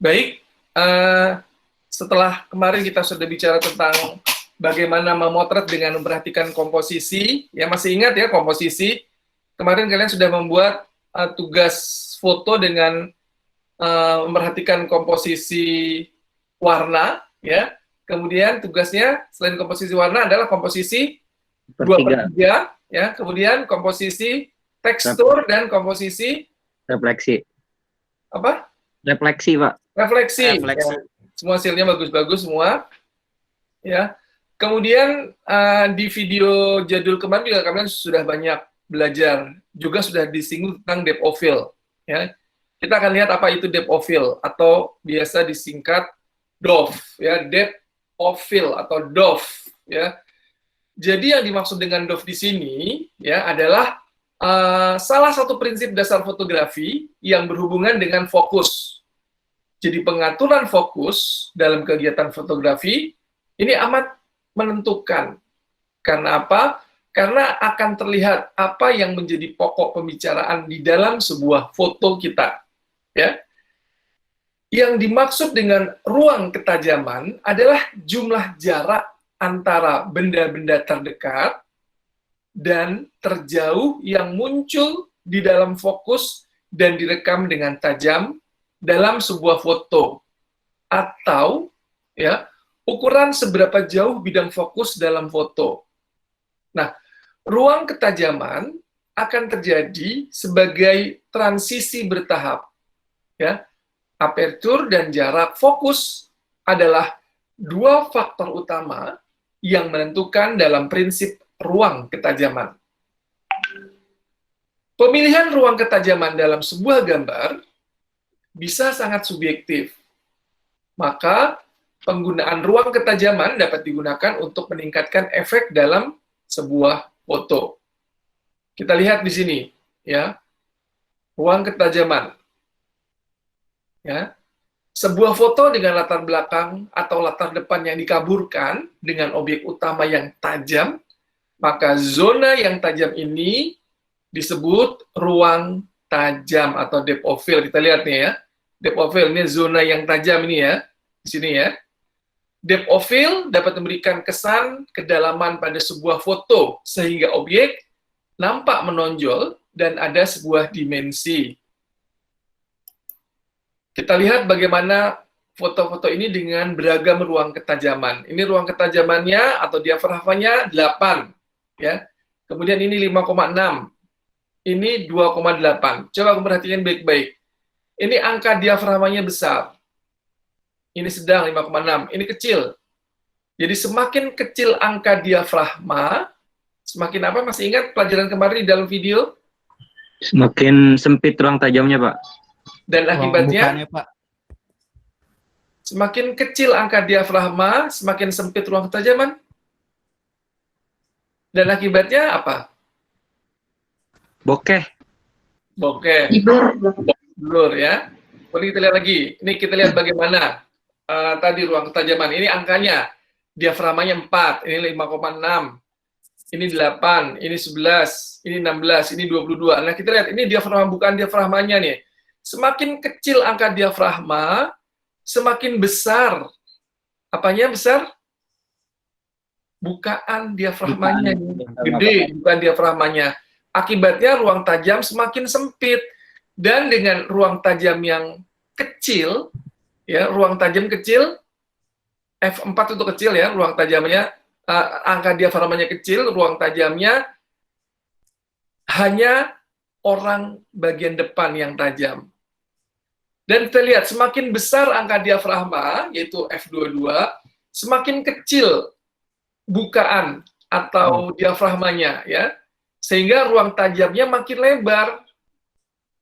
Baik, setelah kemarin kita sudah bicara tentang bagaimana memotret dengan memperhatikan komposisi, ya masih ingat ya komposisi? Kemarin kalian sudah membuat tugas foto dengan memperhatikan komposisi warna, ya. Kemudian tugasnya selain komposisi warna adalah komposisi 2/3, ya. Kemudian komposisi tekstur dan komposisi refleksi. Apa? Refleksi, Pak. Refleksi. Ya. Semua hasilnya bagus-bagus semua. Ya. Kemudian di video jadul kemarin juga kalian sudah banyak belajar, juga sudah disinggung tentang depth of field. Ya. Kita akan lihat apa itu depth of field atau biasa disingkat DOF, ya, depth of field atau DOF, ya. Jadi yang dimaksud dengan DOF di sini ya adalah salah satu prinsip dasar fotografi yang berhubungan dengan fokus. Jadi pengaturan fokus dalam kegiatan fotografi ini amat menentukan. Karena apa? Karena akan terlihat apa yang menjadi pokok pembicaraan di dalam sebuah foto kita. Ya. Yang dimaksud dengan ruang ketajaman adalah jumlah jarak antara benda-benda terdekat dan terjauh yang muncul di dalam fokus dan direkam dengan tajam dalam sebuah foto, atau ya ukuran seberapa jauh bidang fokus dalam foto. Nah, ruang ketajaman akan terjadi sebagai transisi bertahap, ya. Apertur dan jarak fokus adalah dua faktor utama yang menentukan dalam prinsip ruang ketajaman. Pemilihan ruang ketajaman dalam sebuah gambar bisa sangat subjektif. Maka, penggunaan ruang ketajaman dapat digunakan untuk meningkatkan efek dalam sebuah foto. Kita lihat di sini, ya. Ruang ketajaman. Ya. Sebuah foto dengan latar belakang atau latar depan yang dikaburkan dengan objek utama yang tajam, maka zona yang tajam ini disebut ruang tajam atau depth of field. Kita lihat nih ya, depth of field ini zona yang tajam ini ya, di sini ya. Depth of field dapat memberikan kesan kedalaman pada sebuah foto sehingga objek nampak menonjol dan ada sebuah dimensi. Kita lihat bagaimana foto-foto ini dengan beragam ruang ketajaman. Ini ruang ketajamannya atau diafragmanya 8, ya. Kemudian ini 5,6. Ini 2,8. Coba perhatikan baik-baik. Ini angka diafragmanya besar. Ini sedang 5,6. Ini kecil. Jadi semakin kecil angka diafragma, semakin apa? Masih ingat pelajaran kemarin di dalam video? Semakin sempit ruang tajamnya, Pak. Dan akibatnya, Pak, semakin kecil angka diafragma, semakin sempit ruang ketajaman. Dan akibatnya apa? Bokeh. Bokeh. Blur ya. Boleh kita lihat lagi. Ini kita lihat bagaimana tadi ruang ketajaman. Ini angkanya. Diafragmanya 4, ini 5,6. Ini 8, ini 11, ini 16, ini 22. Nah, kita lihat ini diafragma, bukan diafragmanya nih. Semakin kecil angka diafragma, semakin besar. Apanya besar? Bukaan diafragmanya. Gede, bukan diafragmanya. Akibatnya ruang tajam semakin sempit. Dan dengan ruang tajam yang kecil, ya, ruang tajam kecil, F4 itu kecil ya, ruang tajamnya, angka diafragmanya kecil, ruang tajamnya hanya orang bagian depan yang tajam. Dan kita lihat, semakin besar angka diafragma, yaitu F22, semakin kecil bukaan atau diafragmanya, ya. Sehingga ruang tajamnya makin lebar,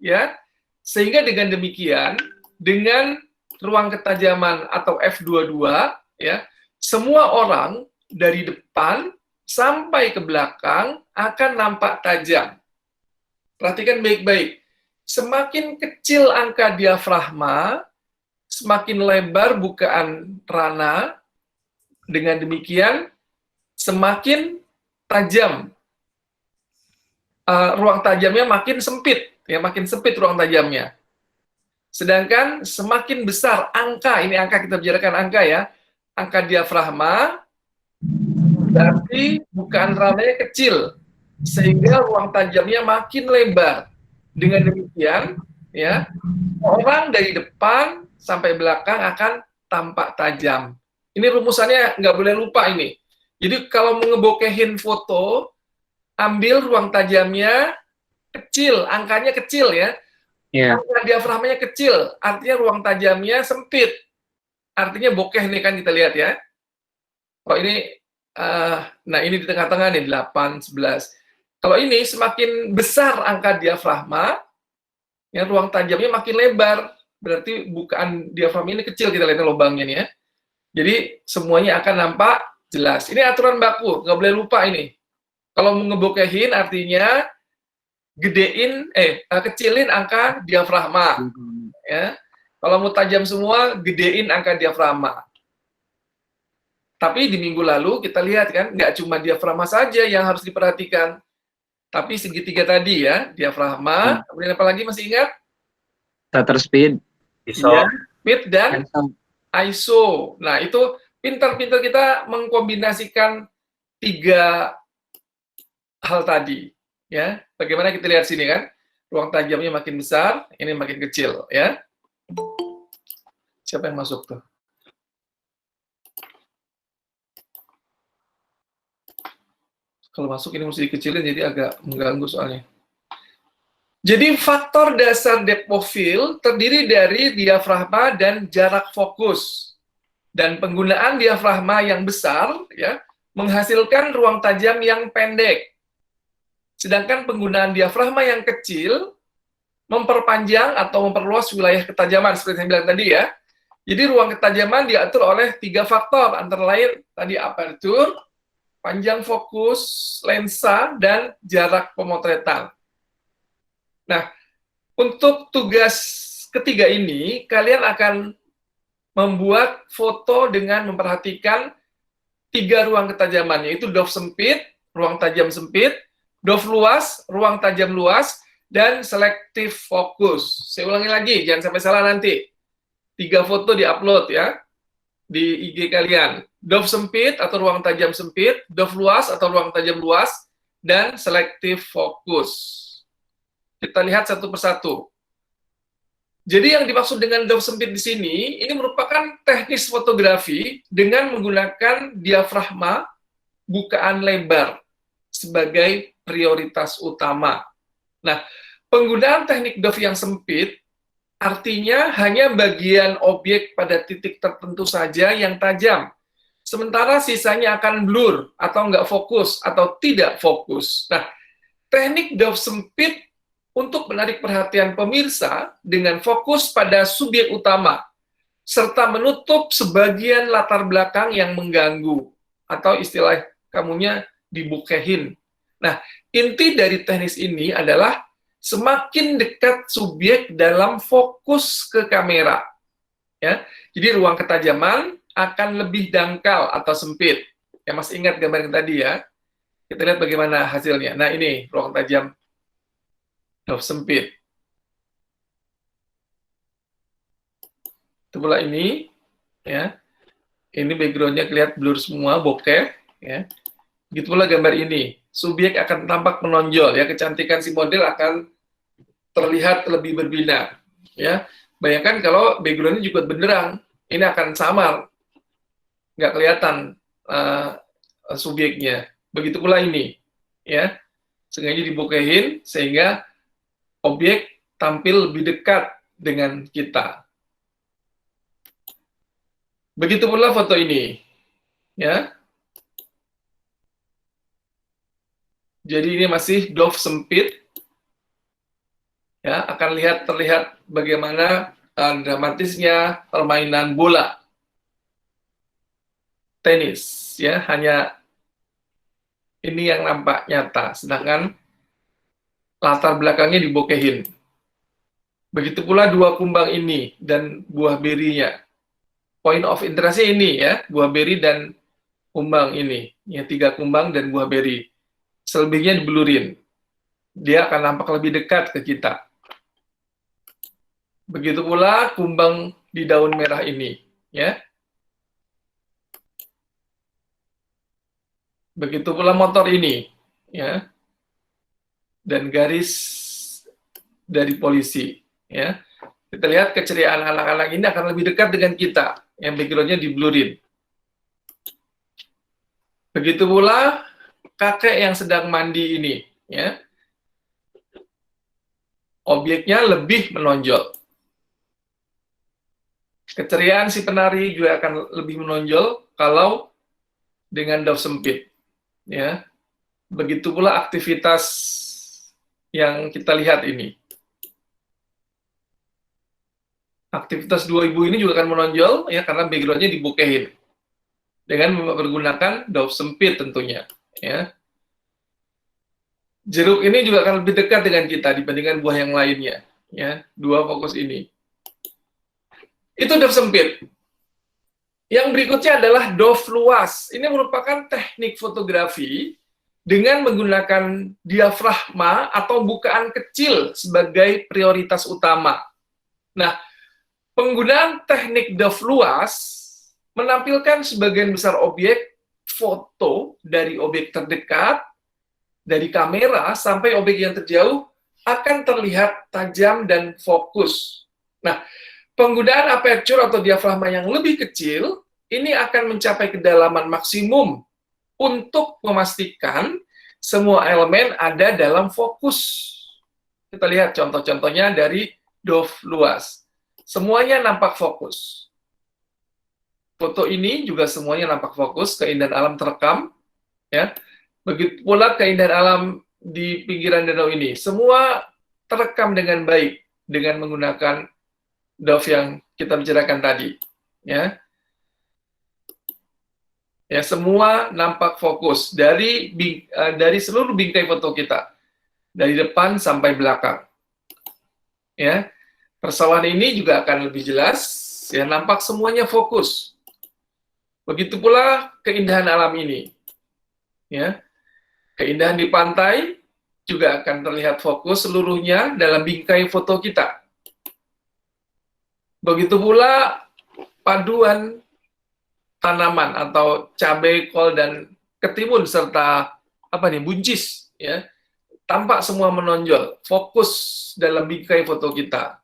ya. Sehingga dengan demikian, dengan ruang ketajaman atau F22, ya, semua orang dari depan sampai ke belakang akan nampak tajam. Perhatikan baik-baik. Semakin kecil angka diafragma, semakin lebar bukaan rana. Dengan demikian, semakin tajam. Ruang tajamnya makin sempit, ya, makin sempit ruang tajamnya. Sedangkan semakin besar angka, ini angka kita bicarakan angka ya, angka diafragma, berarti bukaan ramanya kecil, sehingga ruang tajamnya makin lebar. Dengan demikian, ya, orang dari depan sampai belakang akan tampak tajam. Ini rumusannya nggak boleh lupa ini. Jadi kalau mau ngebokehin foto, ambil ruang tajamnya kecil, angkanya kecil ya. Iya. Angka diafragmanya kecil, artinya ruang tajamnya sempit. Artinya bokeh nih kan kita lihat ya. Oh ini, nah ini di tengah-tengah nih, 8, 11. Kalau ini semakin besar angka diafragma, ya ruang tajamnya makin lebar. Berarti bukaan diafragma ini kecil, kita lihat lubangnya nih ya. Jadi semuanya akan nampak jelas. Ini aturan baku, nggak boleh lupa ini. Kalau mau ngebokehin artinya kecilin angka diafragma. Ya. Kalau mau tajam semua, gedein angka diafragma. Tapi di minggu lalu kita lihat kan, nggak cuma diafragma saja yang harus diperhatikan. Tapi segitiga tadi ya, diafragma, kemudian apa lagi masih ingat? Shutter speed. Ya, speed dan ISO. Nah, itu pintar-pintar kita mengkombinasikan 3 hal tadi. Ya, bagaimana kita lihat sini kan? Ruang tajamnya makin besar, ini makin kecil ya. Siapa yang masuk tuh? Kalau masuk ini mesti dikecilin, jadi agak mengganggu soalnya. Jadi faktor dasar depth of field terdiri dari diafragma dan jarak fokus. Dan penggunaan diafragma yang besar ya menghasilkan ruang tajam yang pendek. Sedangkan penggunaan diafragma yang kecil memperpanjang atau memperluas wilayah ketajaman seperti yang saya bilang tadi ya. Jadi ruang ketajaman diatur oleh 3 faktor, antara lain tadi aperture, panjang fokus, lensa, dan jarak pemotretan. Nah, untuk tugas ketiga ini, kalian akan membuat foto dengan memperhatikan 3 ruang ketajaman, yaitu depth sempit, ruang tajam sempit, depth luas, ruang tajam luas, dan selective fokus. Saya ulangi lagi, jangan sampai salah nanti. 3 foto di-upload ya, di IG kalian. Depth sempit atau ruang tajam sempit, depth luas atau ruang tajam luas, dan selective fokus. Kita lihat satu persatu. Jadi yang dimaksud dengan depth sempit di sini, ini merupakan teknis fotografi dengan menggunakan diafragma bukaan lebar sebagai prioritas utama. Nah, penggunaan teknik depth yang sempit artinya hanya bagian objek pada titik tertentu saja yang tajam. Sementara sisanya akan blur atau nggak fokus atau tidak fokus. Nah, teknik depth sempit untuk menarik perhatian pemirsa dengan fokus pada subjek utama, serta menutup sebagian latar belakang yang mengganggu, atau istilah kamunya dibukehin. Nah, inti dari teknis ini adalah semakin dekat subjek dalam fokus ke kamera. Ya, jadi ruang ketajaman akan lebih dangkal atau sempit. Ya, masih ingat gambar yang tadi ya? Kita lihat bagaimana hasilnya. Nah, ini ruang tajam depth sempit. Itu pula ini, ya. Ini backgroundnya kelihatan blur semua, bokeh, ya. Begitu pula gambar ini. Subjek akan tampak menonjol, ya. Kecantikan si model akan terlihat lebih berbinar, ya. Bayangkan kalau backgroundnya juga benderang, ini akan samar, nggak kelihatan subjeknya. Begitu pula ini, ya. Sengaja dibokehin sehingga objek tampil lebih dekat dengan kita. Begitu pula foto ini, ya. Jadi ini masih depth sempit, ya. Akan terlihat bagaimana dramatisnya permainan bola tenis, ya. Hanya ini yang nampak nyata, sedangkan latar belakangnya dibokehin. Begitu pula 2 kumbang ini dan buah berinya. Point of interest-nya ini ya, buah beri dan kumbang ini. Ya, 3 kumbang dan buah beri. Selebihnya diblurin. Dia akan nampak lebih dekat ke kita. Begitu pula kumbang di daun merah ini, ya. Begitu pula motor ini, ya. Dan garis dari polisi, ya. Kita lihat keceriaan anak-anak ini akan lebih dekat dengan kita, yang background-nya di-blurin. Begitu pula kakek yang sedang mandi ini, ya. Objeknya lebih menonjol. Keceriaan si penari juga akan lebih menonjol kalau dengan daf sempit, ya. Begitu pula aktivitas yang kita lihat ini. Aktivitas dua ibu ini juga akan menonjol, ya, karena background-nya dibukehin dengan menggunakan daf sempit tentunya, ya. Jeruk ini juga akan lebih dekat dengan kita dibandingkan buah yang lainnya, ya. Dua fokus ini. Itu daf sempit. Yang berikutnya adalah daf luas. Ini merupakan teknik fotografi dengan menggunakan diafragma atau bukaan kecil sebagai prioritas utama. Nah, penggunaan teknik daf luas menampilkan sebagian besar objek foto dari objek terdekat, dari kamera sampai objek yang terjauh akan terlihat tajam dan fokus. Nah, penggunaan aperture atau diafragma yang lebih kecil ini akan mencapai kedalaman maksimum untuk memastikan semua elemen ada dalam fokus. Kita lihat contoh-contohnya dari daf luas. Semuanya nampak fokus. Foto ini juga semuanya nampak fokus, keindahan alam terekam, ya. Begitu pula keindahan alam di pinggiran danau ini. Semua terekam dengan baik dengan menggunakan daf yang kita bicarakan tadi, ya. Ya, semua nampak fokus dari seluruh bingkai foto kita, dari depan sampai belakang. Ya, persawahan ini juga akan lebih jelas, ya, nampak semuanya fokus. Begitu pula keindahan alam ini, ya, keindahan di pantai juga akan terlihat fokus seluruhnya dalam bingkai foto kita. Begitu pula paduan tanaman atau cabai, kol, dan ketimun serta buncis, ya, tampak semua menonjol, fokus dalam bingkai foto kita.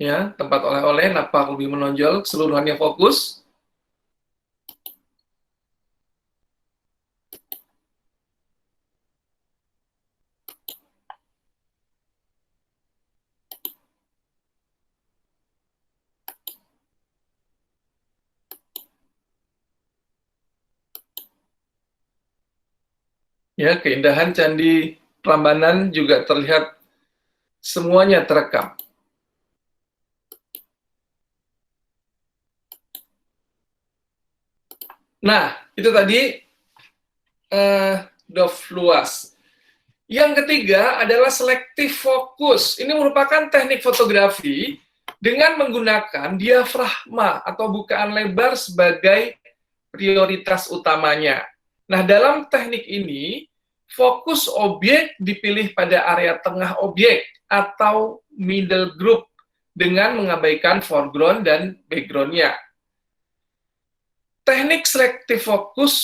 Ya, tempat oleh-oleh nampak lebih menonjol, keseluruhannya fokus. Ya, keindahan Candi Prambanan juga terlihat semuanya terekam. Nah, itu tadi daf luas. Yang ketiga adalah selektif fokus. Ini merupakan teknik fotografi dengan menggunakan diafragma atau bukaan lebar sebagai prioritas utamanya. Nah, dalam teknik ini, fokus objek dipilih pada area tengah objek atau middle group dengan mengabaikan foreground dan background-nya. Teknik selektif fokus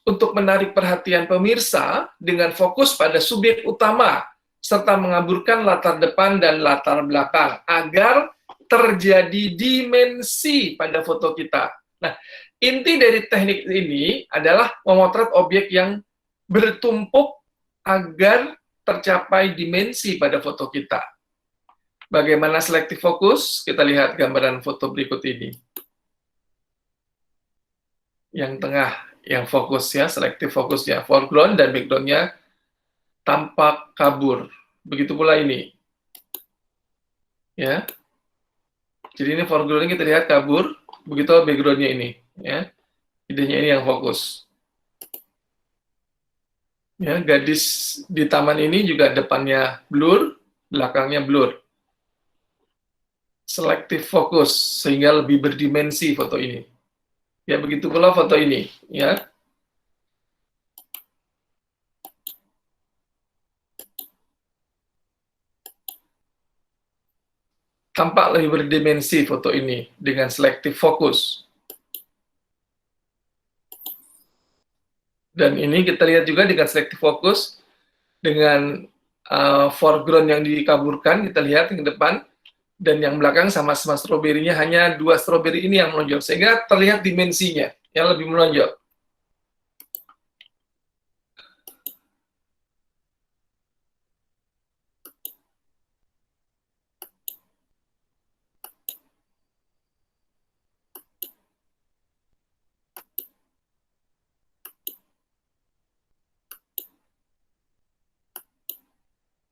untuk menarik perhatian pemirsa dengan fokus pada subjek utama, serta mengaburkan latar depan dan latar belakang, agar terjadi dimensi pada foto kita. Nah, inti dari teknik ini adalah memotret objek yang bertumpuk agar tercapai dimensi pada foto kita. Bagaimana selektif fokus? Kita lihat gambaran foto berikut ini. Yang tengah, yang fokus, ya, selektif fokusnya, foreground dan background-nya tampak kabur. Begitu pula ini. Ya. Jadi ini foreground-nya kita lihat kabur, begitu background-nya ini, ya. Idenya ini yang fokus. Ya, gadis di taman ini juga depannya blur, belakangnya blur. Selektif fokus sehingga lebih berdimensi foto ini. Ya, begitu pula foto ini, ya. tampak lebih berdimensi foto ini dengan selective focus. Dan ini kita lihat juga dengan selective focus, dengan foreground yang dikaburkan, kita lihat yang depan, dan yang belakang sama-sama stroberinya, hanya 2 stroberi ini yang menonjol, sehingga terlihat dimensinya yang lebih menonjol.